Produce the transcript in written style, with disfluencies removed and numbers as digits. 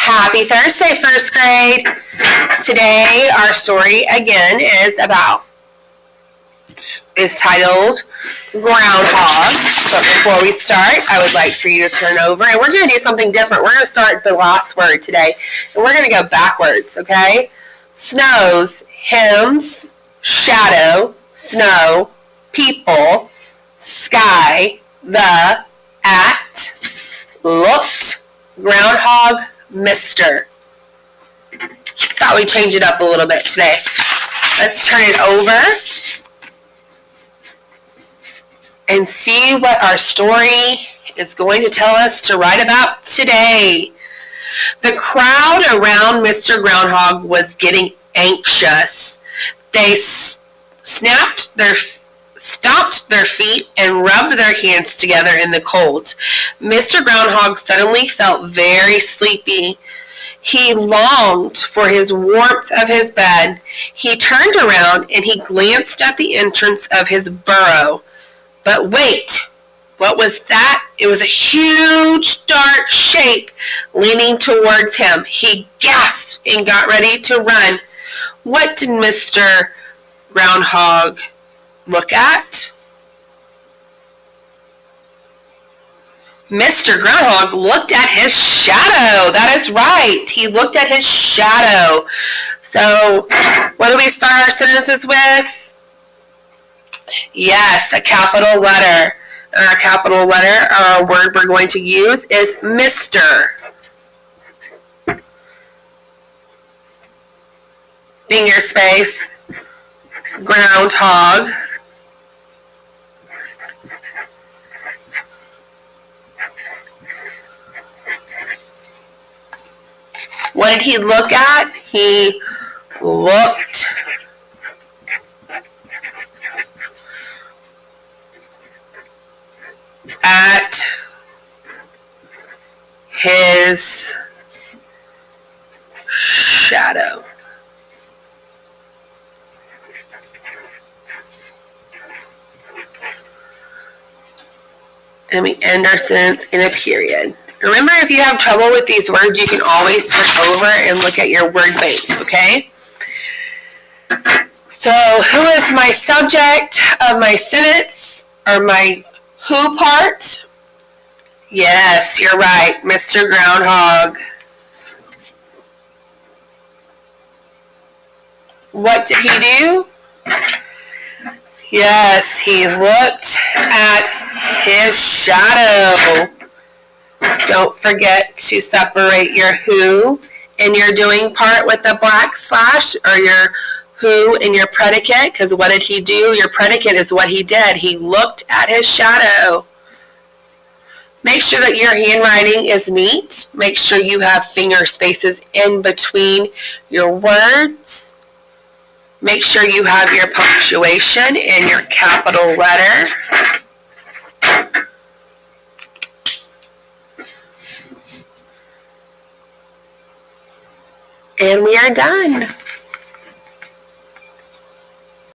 Happy Thursday, first grade. Today, our story again is titled Groundhog. But before we start, I would like for you to turn over, and we're going to do something different. We're going to start the last word today, and we're going to go backwards, okay? Snows, hymns, shadow, snow, people, sky, the, at, looked, groundhog, Mr. Thought we'd change it up a little bit today. Let's turn it over and see what our story is going to tell us to write about today. The crowd around Mr. Groundhog was getting anxious. They stomped their feet and rubbed their hands together in the cold. Mr. Groundhog suddenly felt very sleepy. He longed for his warmth of his bed. He turned around and he glanced at the entrance of his burrow. But wait, what was that? It was a huge, dark shape leaning towards him. He gasped and got ready to run. What did Mr. Groundhog look at? Mr. Groundhog looked at his shadow. That is right. He looked at his shadow. So, what do we start our sentences with? Yes, a capital letter. Our capital letter, our word we're going to use is Mr. Finger space. Groundhog. What did he look at? He looked at his shadow. And we end our sentence in a period. Remember, if you have trouble with these words, you can always turn over and look at your word banks, okay? So, who is my subject of my sentence, or my who part? Yes, you're right, Mr. Groundhog. What did he do? Yes, he looked at his shadow. Don't forget to separate your who and your doing part with a black slash, or your who and your predicate, because what did he do? Your predicate is what he did. He looked at his shadow. Make sure that your handwriting is neat. Make sure you have finger spaces in between your words. Make sure you have your punctuation and your capital letter. And we are done.